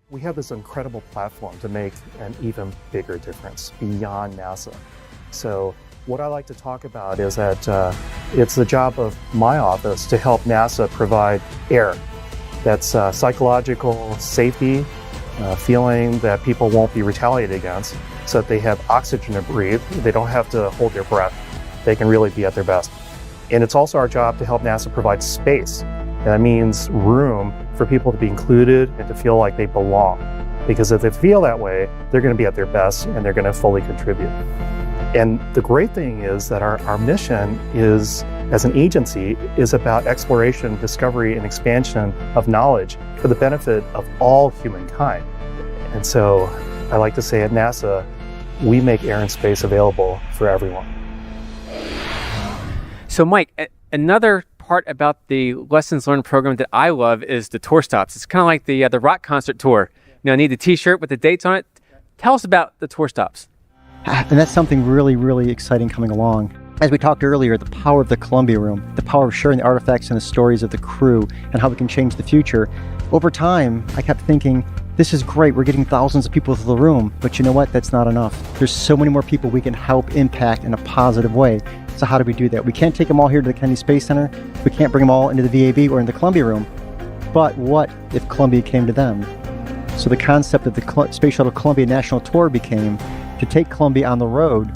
We have this incredible platform to make an even bigger difference beyond NASA. So what I like to talk about is that it's the job of my office to help NASA provide air that's psychological safety, feeling that people won't be retaliated against, so that they have oxygen to breathe. They don't have to hold their breath. They can really be at their best. And it's also our job to help NASA provide space. And that means room for people to be included and to feel like they belong. Because if they feel that way, they're going to be at their best and they're going to fully contribute. And the great thing is that our mission is, as an agency, is about exploration, discovery, and expansion of knowledge for the benefit of all humankind. And so I like to say at NASA, we make air and space available for everyone. So Mike, another part about the Lessons Learned program that I love is the tour stops. It's kind of like the rock concert tour. I need the t-shirt with the dates on it. Tell us about the tour stops. And that's something really, really exciting coming along. As we talked earlier, the power of the Columbia Room, the power of sharing the artifacts and the stories of the crew and how we can change the future. Over time, I kept thinking, this is great, we're getting thousands of people to the room, but you know what, that's not enough. There's so many more people we can help impact in a positive way. So how do we do that? We can't take them all here to the Kennedy Space Center. We can't bring them all into the VAB or in the Columbia Room. But what if Columbia came to them? So the concept of the Space Shuttle Columbia National Tour became to take Columbia on the road,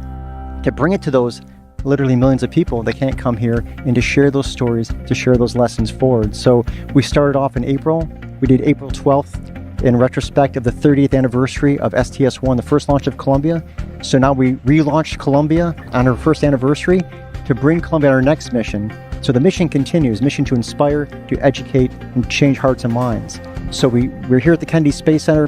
to bring it to those literally millions of people that can't come here, and to share those stories, to share those lessons forward. So we started off in April. We did April 12th in retrospect of the 30th anniversary of STS-1, the first launch of Columbia. So now we relaunched Columbia on her first anniversary to bring Columbia on our next mission. So the mission continues, mission to inspire, to educate, and change hearts and minds. So we're here at the Kennedy Space Center,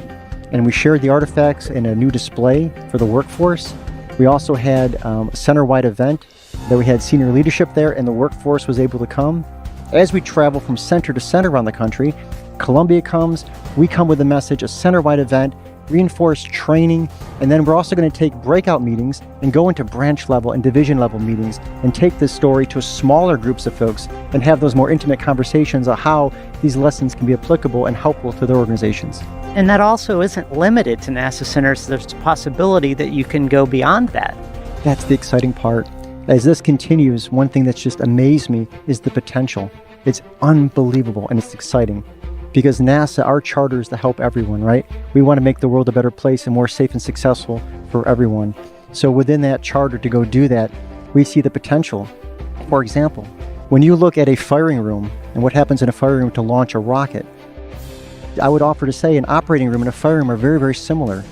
and we shared the artifacts in a new display for the workforce. We also had a center-wide event that we had senior leadership there, and the workforce was able to come. As we travel from center to center around the country, Columbia comes, we come with a message, a center-wide event, reinforced training, and then we're also going to take breakout meetings and go into branch level and division level meetings and take this story to smaller groups of folks and have those more intimate conversations on how these lessons can be applicable and helpful to their organizations. And that also isn't limited to NASA centers. There's a possibility that you can go beyond that. That's the exciting part. As this continues, one thing that's just amazed me is the potential. It's unbelievable and it's exciting. Because NASA, our charter is to help everyone, right? We want to make the world a better place and more safe and successful for everyone. So within that charter to go do that, we see the potential. For example, when you look at a firing room and what happens in a firing room to launch a rocket, I would offer to say an operating room and a firing room are very, very similar.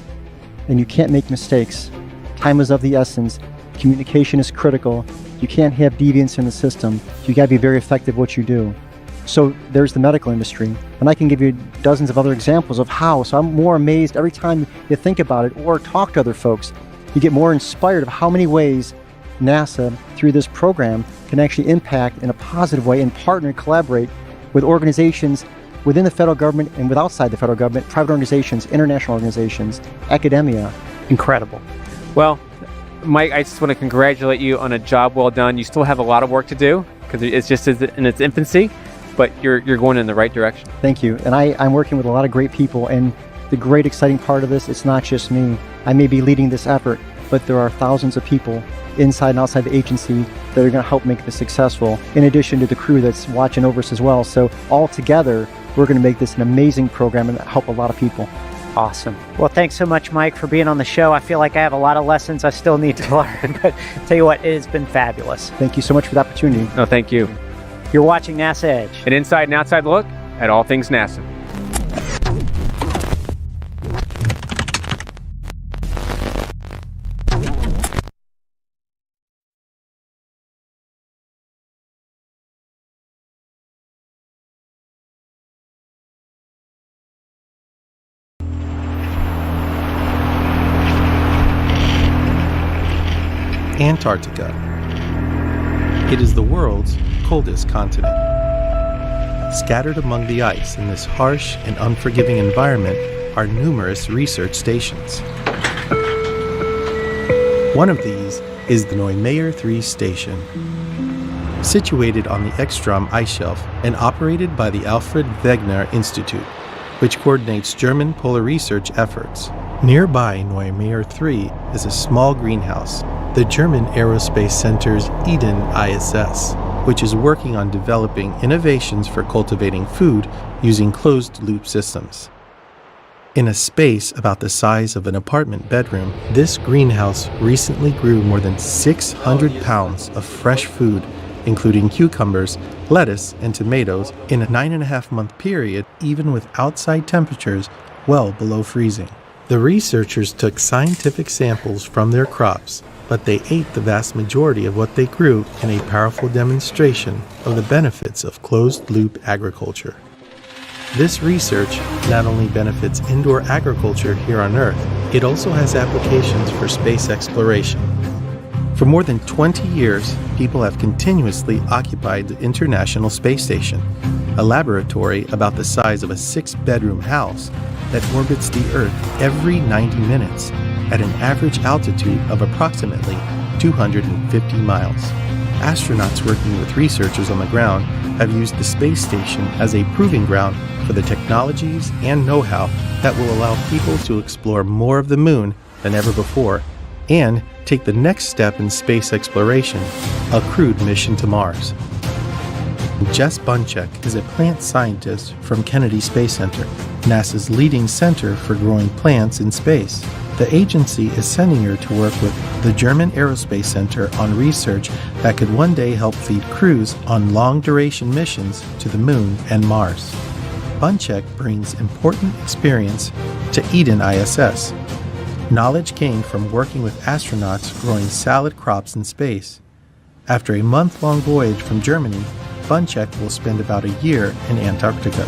And you can't make mistakes. Time is of the essence. Communication is critical. You can't have deviance in the system. You got to be very effective what you do. So there's the medical industry, and I can give you dozens of other examples of how. So I'm more amazed every time you think about it or talk to other folks. You get more inspired of how many ways NASA, through this program, can actually impact in a positive way and partner and collaborate with organizations within the federal government and with outside the federal government, private organizations, international organizations, academia. Incredible. Well, Mike, I just want to congratulate you on a job well done. You still have a lot of work to do because it's just in its infancy. But you're going in the right direction. Thank you. And I'm working with a lot of great people, and the great exciting part of this, it's not just me. I may be leading this effort, but there are thousands of people inside and outside the agency that are going to help make this successful, in addition to the crew that's watching over us as well. So all together, we're going to make this an amazing program and help a lot of people. Awesome. Well, thanks so much, Mike, for being on the show. I feel like I have a lot of lessons I still need to learn, but tell you what, it has been fabulous. Thank you so much for the opportunity. No, thank you. You're watching NASA Edge. An inside and outside look at all things NASA. Antarctica. It is the world's coldest continent. Scattered among the ice in this harsh and unforgiving environment are numerous research stations. One of these is the Neumayer 3 station. Situated on the Ekstrom ice shelf and operated by the Alfred Wegener Institute, which coordinates German polar research efforts. Nearby Neumayer 3 is a small greenhouse, the German Aerospace Center's Eden ISS, which is working on developing innovations for cultivating food using closed-loop systems. In a space about the size of an apartment bedroom, this greenhouse recently grew more than 600 pounds of fresh food, including cucumbers, lettuce, and tomatoes, in a 9.5-month period, even with outside temperatures well below freezing. The researchers took scientific samples from their crops, but they ate the vast majority of what they grew in a powerful demonstration of the benefits of closed-loop agriculture. This research not only benefits indoor agriculture here on Earth, it also has applications for space exploration. For more than 20 years, people have continuously occupied the International Space Station, a laboratory about the size of a 6-bedroom house that orbits the Earth every 90 minutes at an average altitude of approximately 250 miles. Astronauts working with researchers on the ground have used the space station as a proving ground for the technologies and know-how that will allow people to explore more of the moon than ever before and take the next step in space exploration, a crewed mission to Mars. Jess Bunchek is a plant scientist from Kennedy Space Center, NASA's leading center for growing plants in space. The agency is sending her to work with the German Aerospace Center on research that could one day help feed crews on long-duration missions to the Moon and Mars. Bunchek brings important experience to Eden ISS. Knowledge gained from working with astronauts growing salad crops in space. After a month-long voyage from Germany, Bunchek will spend about a year in Antarctica.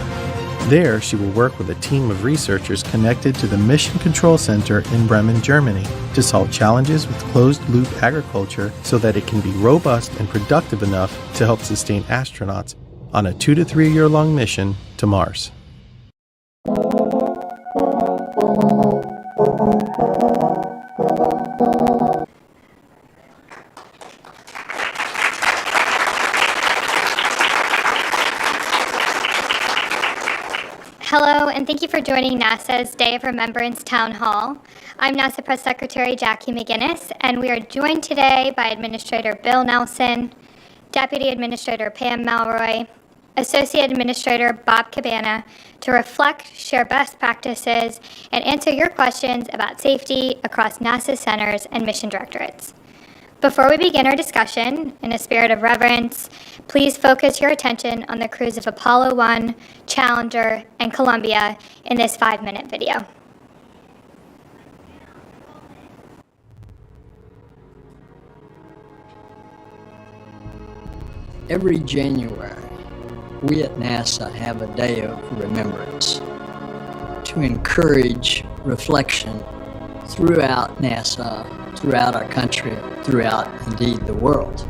There, she will work with a team of researchers connected to the Mission Control Center in Bremen, Germany, to solve challenges with closed-loop agriculture so that it can be robust and productive enough to help sustain astronauts on a 2 to 3 year long mission to Mars. Hello, and thank you for joining NASA's Day of Remembrance Town Hall. I'm NASA Press Secretary Jackie McGinnis, and we are joined today by Administrator Bill Nelson, Deputy Administrator Pam Malroy, Associate Administrator Bob Cabana, to reflect, share best practices, and answer your questions about safety across NASA centers and mission directorates. Before we begin our discussion, in a spirit of reverence, please focus your attention on the crews of Apollo 1, Challenger, and Columbia in this 5-minute video. Every January, we at NASA have a day of remembrance to encourage reflection throughout NASA, throughout our country, throughout indeed the world.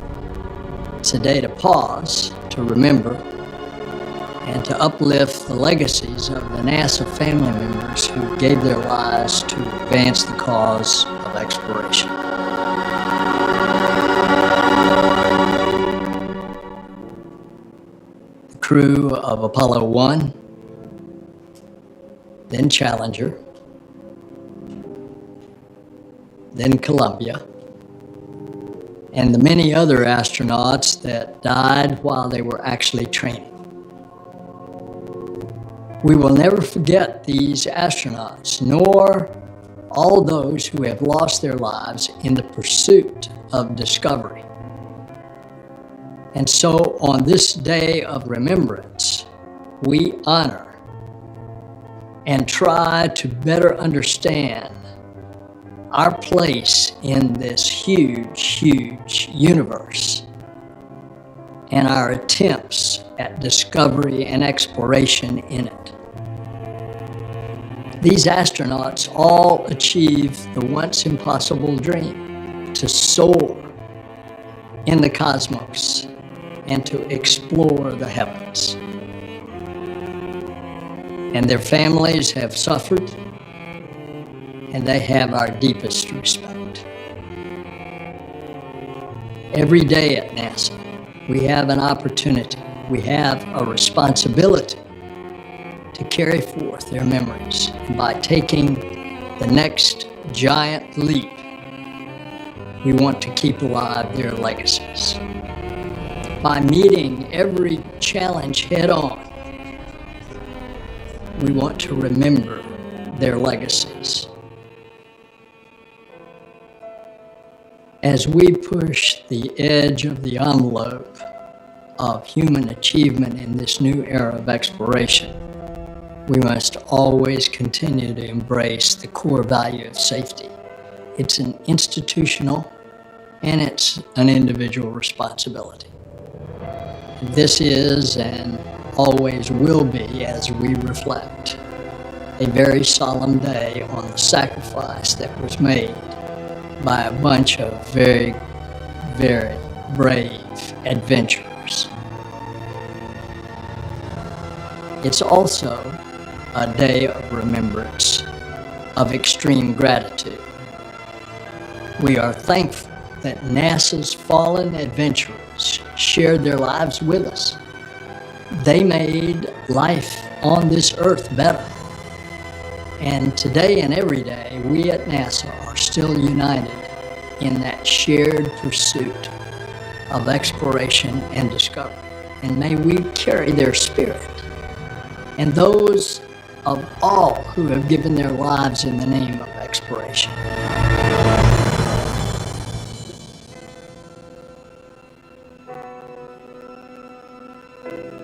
It's a day to pause, to remember, and to uplift the legacies of the NASA family members who gave their lives to advance the cause of exploration. The crew of Apollo 1, then Challenger, then Columbia, and the many other astronauts that died while they were actually training. We will never forget these astronauts, nor all those who have lost their lives in the pursuit of discovery. And so on this day of remembrance, we honor and try to better understand our place in this huge, huge universe and our attempts at discovery and exploration in it. These astronauts all achieved the once impossible dream to soar in the cosmos and to explore the heavens. And their families have suffered, and they have our deepest respect. Every day at NASA, we have an opportunity, we have a responsibility to carry forth their memories. And by taking the next giant leap, we want to keep alive their legacies. By meeting every challenge head on, we want to remember their legacies. As we push the edge of the envelope of human achievement in this new era of exploration, we must always continue to embrace the core value of safety. It's an institutional and it's an individual responsibility. This is and always will be, as we reflect, a very solemn day on the sacrifice that was made by a bunch of very, very brave adventurers. It's also a day of remembrance, of extreme gratitude. We are thankful that NASA's fallen adventurers shared their lives with us. They made life on this earth better. And today and every day, we at NASA are still united in that shared pursuit of exploration and discovery. And may we carry their spirit and those of all who have given their lives in the name of exploration.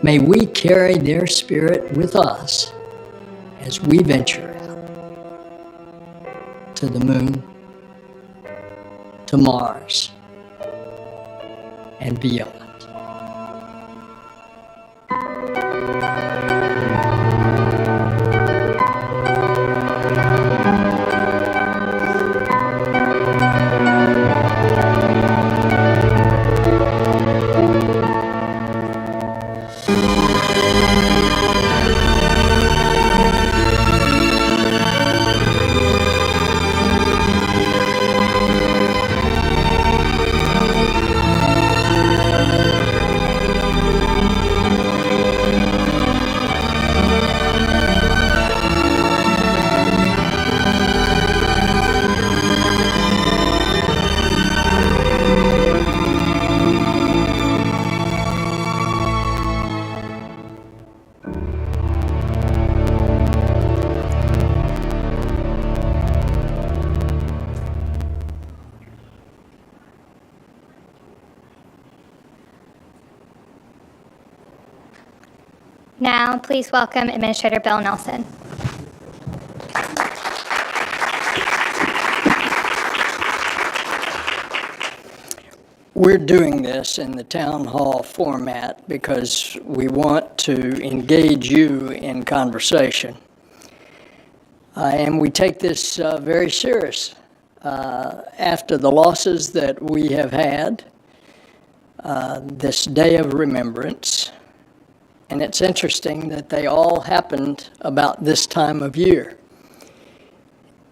May we carry their spirit with us as we venture out to the moon, to Mars, and beyond. Now, please welcome Administrator Bill Nelson. We're doing this in the town hall format because we want to engage you in conversation. And we take this very serious. After the losses that we have had, this day of remembrance, and it's interesting that they all happened about this time of year.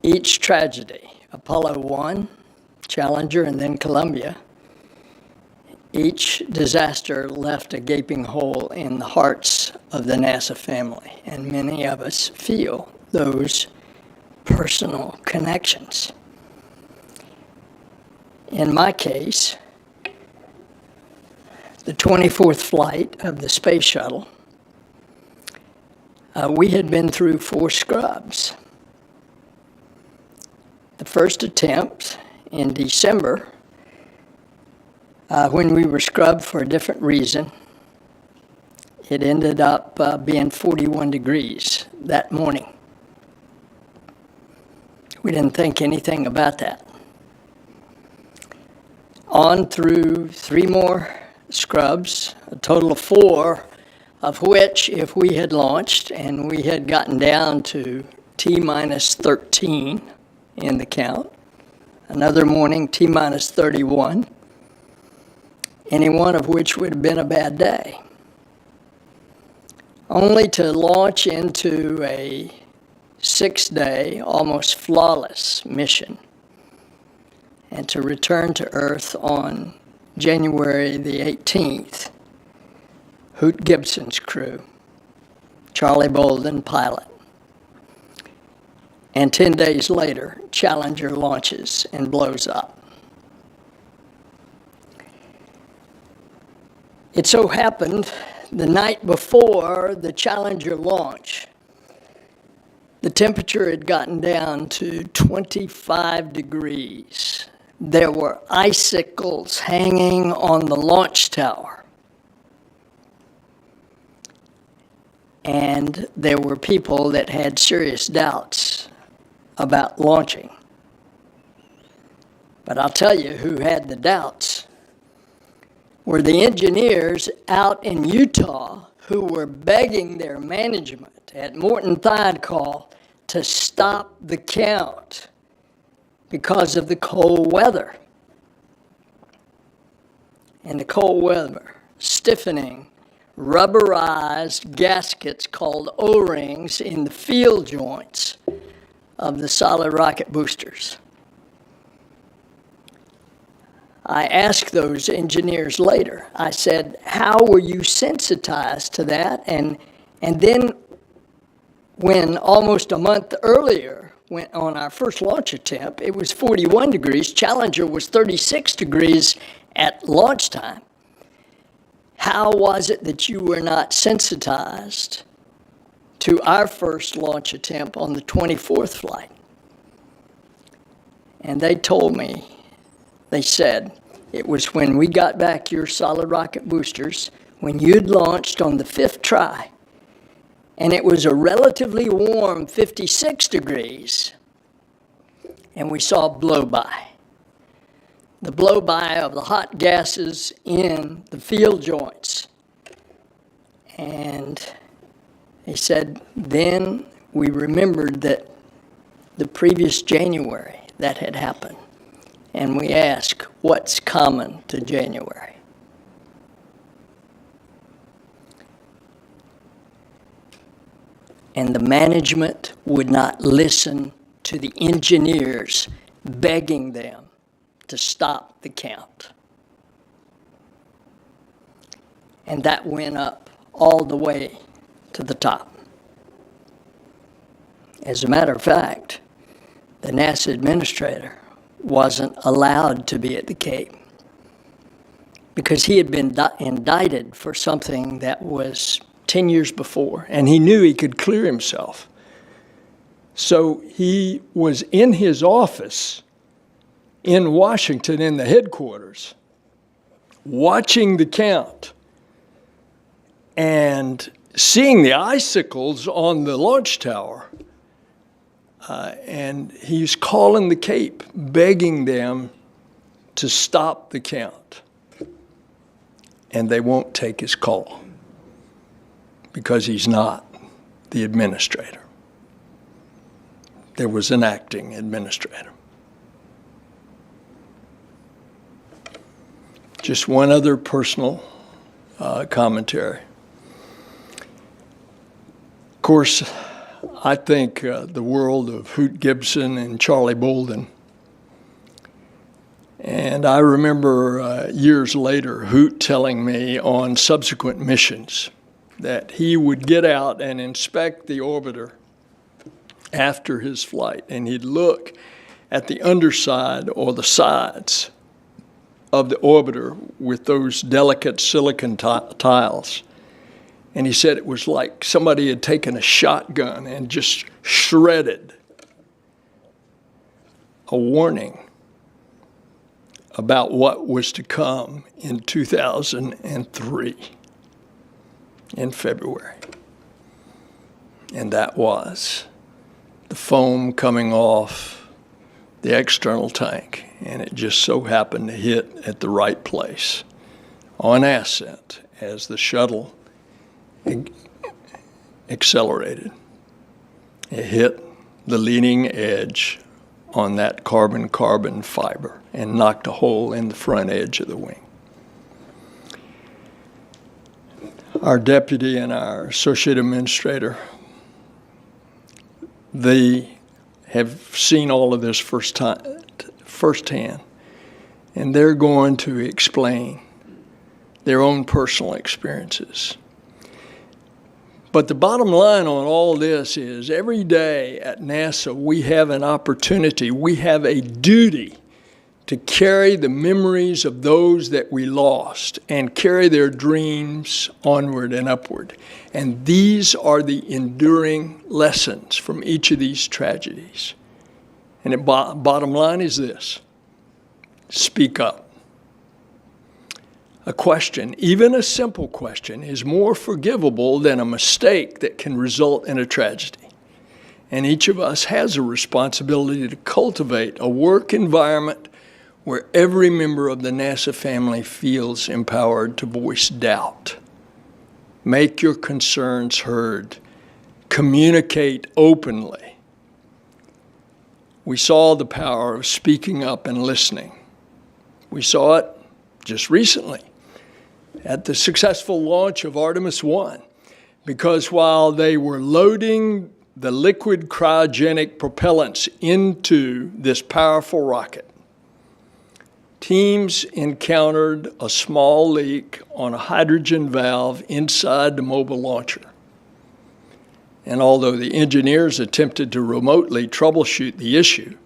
Each tragedy, Apollo 1, Challenger, and then Columbia, each disaster left a gaping hole in the hearts of the NASA family, and many of us feel those personal connections. In my case, the 24th flight of the space shuttle, we had been through 4 scrubs. The first attempt in December, when we were scrubbed for a different reason, it ended up being 41 degrees that morning. We didn't think anything about that. On through 3 more scrubs, a total of 4, of which, if we had launched and we had gotten down to T-minus 13 in the count, another morning T-minus 31, any one of which would have been a bad day, only to launch into a 6-day, almost flawless mission and to return to Earth on January the 18th, Hoot Gibson's crew Charlie Bolden, pilot. And 10 days later, Challenger launches and blows up. It so happened the night before the Challenger launch, the temperature had gotten down to 25 degrees. There were icicles hanging on the launch tower. And there were people that had serious doubts about launching. But I'll tell you who had the doubts were the engineers out in Utah who were begging their management at Morton Thiokol to stop the count because of the cold weather. And the cold weather, stiffening, rubberized gaskets called O-rings in the field joints of the solid rocket boosters. I asked those engineers later, I said, how were you sensitized to that? And then when almost a month earlier, went on our first launch attempt, it was 41 degrees. Challenger was 36 degrees at launch time. How was it that you were not sensitized to our first launch attempt on the 24th flight? And they told me, they said, it was when we got back your solid rocket boosters, when you'd launched on the 5th try, and it was a relatively warm 56 degrees, and we saw blow-by. The blow-by of the hot gases in the field joints. And he said, then we remembered that the previous January that had happened. And we ask, what's common to January? And the management would not listen to the engineers begging them to stop the count. And that went up all the way to the top. As a matter of fact, the NASA administrator wasn't allowed to be at the Cape because he had been indicted for something that was 10 years before, and he knew he could clear himself. So he was in his office in Washington, in the headquarters, watching the count and seeing the icicles on the launch tower. And he's calling the Cape, begging them to stop the count. And they won't take his call because he's not the administrator. There was an acting administrator. Just one other personal commentary. Of course, I think the world of Hoot Gibson and Charlie Bolden. And I remember years later, Hoot telling me on subsequent missions that he would get out and inspect the orbiter after his flight, and he'd look at the underside or the sides of the orbiter with those delicate silicon tiles. And he said it was like somebody had taken a shotgun and just shredded a warning about what was to come in 2003 in February. And that was the foam coming off the external tank, and it just so happened to hit at the right place on ascent as the shuttle accelerated. It hit the leading edge on that carbon-carbon fiber and knocked a hole in the front edge of the wing. Our deputy and our associate administrator, they have seen all of this firsthand, and they're going to explain their own personal experiences. But the bottom line on all this is every day at NASA, we have an opportunity, we have a duty to carry the memories of those that we lost and carry their dreams onward and upward. And these are the enduring lessons from each of these tragedies. And the bottom line is this: speak up. A question, even a simple question, is more forgivable than a mistake that can result in a tragedy. And each of us has a responsibility to cultivate a work environment where every member of the NASA family feels empowered to voice doubt. Make your concerns heard. Communicate openly. We saw the power of speaking up and listening. We saw it just recently at the successful launch of Artemis 1, because while they were loading the liquid cryogenic propellants into this powerful rocket, teams encountered a small leak on a hydrogen valve inside the mobile launcher. And although the engineers attempted to remotely troubleshoot the issue,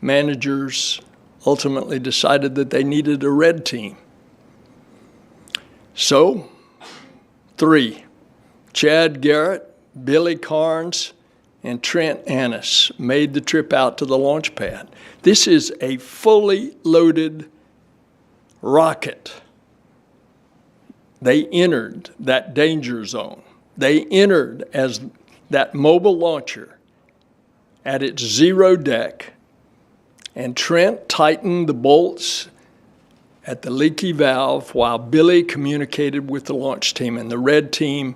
managers ultimately decided that they needed a red team. So, 3, Chad Garrett, Billy Carnes, and Trent Annis made the trip out to the launch pad. This is a fully loaded rocket. They entered that danger zone. They entered as that mobile launcher at its zero deck, and Trent tightened the bolts at the leaky valve while Billy communicated with the launch team. And the red team,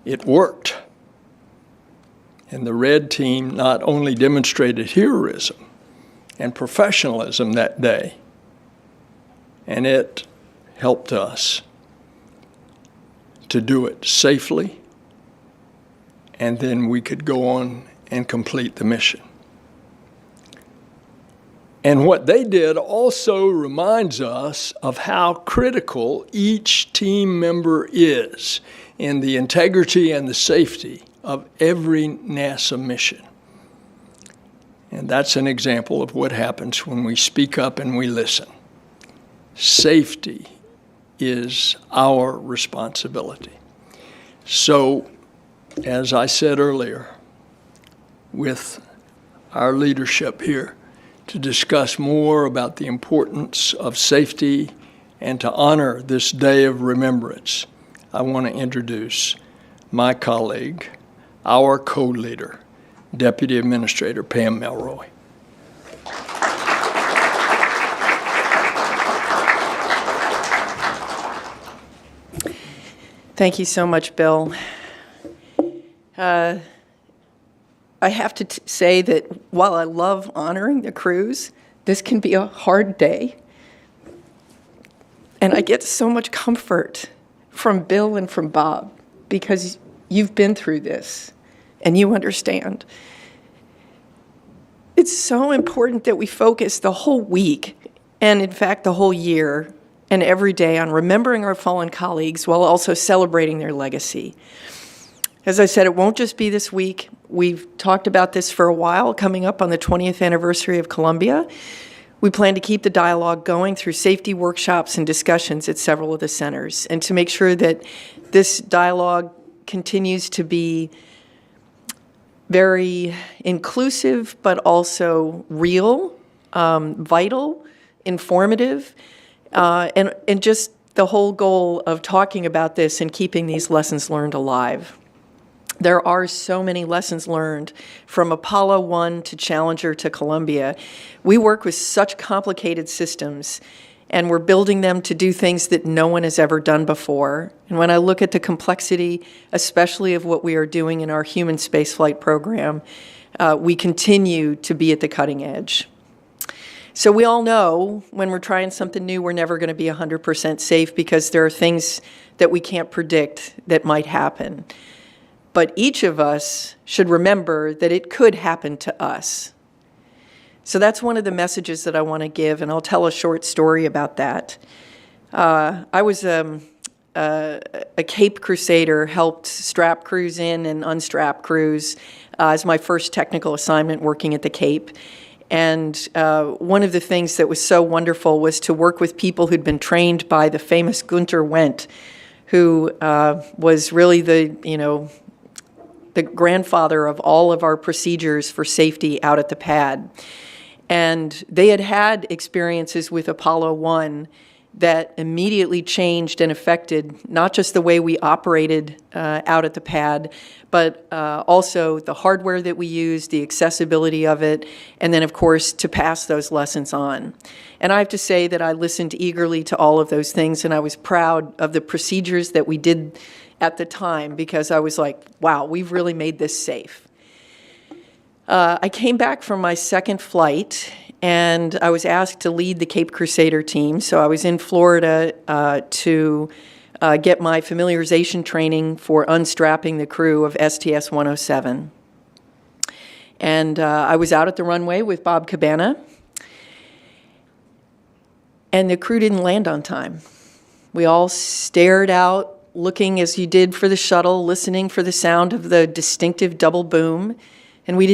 it worked. And the red team not only demonstrated heroism and professionalism that day, and it helped us to do it safely, and then we could go on and complete the mission. And what they did also reminds us of how critical each team member is in the integrity and the safety of every NASA mission. And that's an example of what happens when we speak up and we listen. Safety is our responsibility. So, as I said earlier, with our leadership here, to discuss more about the importance of safety and to honor this day of remembrance, I want to introduce my colleague, our co-leader, Deputy Administrator Pam Melroy. Thank you so much, Bill. I have to say that while I love honoring the crews, this can be a hard day. And I get so much comfort from Bill and from Bob because you've been through this and you understand. It's so important that we focus the whole week, and in fact the whole year and every day, on remembering our fallen colleagues while also celebrating their legacy. As I said, it won't just be this week. We've talked about this for a while, coming up on the 20th anniversary of Columbia. We plan to keep the dialogue going through safety workshops and discussions at several of the centers, and to make sure that this dialogue continues to be very inclusive, but also real, vital, informative, and just the whole goal of talking about this and keeping these lessons learned alive. There are so many lessons learned from Apollo 1 to Challenger to Columbia. We work with such complicated systems, and we're building them to do things that no one has ever done before. And when I look at the complexity, especially of what we are doing in our human spaceflight program, we continue to be at the cutting edge. So we all know when we're trying something new, we're never going to be 100% safe because there are things that we can't predict that might happen. But each of us should remember that it could happen to us. So that's one of the messages that I want to give, and I'll tell a short story about that. I was a Cape Crusader, helped strap crews in and unstrap crews as my first technical assignment working at the Cape. And one of the things that was so wonderful was to work with people who'd been trained by the famous Gunter Wendt, who was really the grandfather of all of our procedures for safety out at the pad. And they had had experiences with Apollo 1 that immediately changed and affected not just the way we operated out at the pad, but also the hardware that we used, the accessibility of it, and then, of course, to pass those lessons on. And I have to say that I listened eagerly to all of those things, and I was proud of the procedures that we did at the time, because I was like, wow, we've really made this safe. I came back from my second flight, and I was asked to lead the Cape Crusader team. So I was in Florida to get my familiarization training for unstrapping the crew of STS-107. And I was out at the runway with Bob Cabana, and the crew didn't land on time. We all stared out, looking as you did for the shuttle, listening for the sound of the distinctive double boom, and we didn't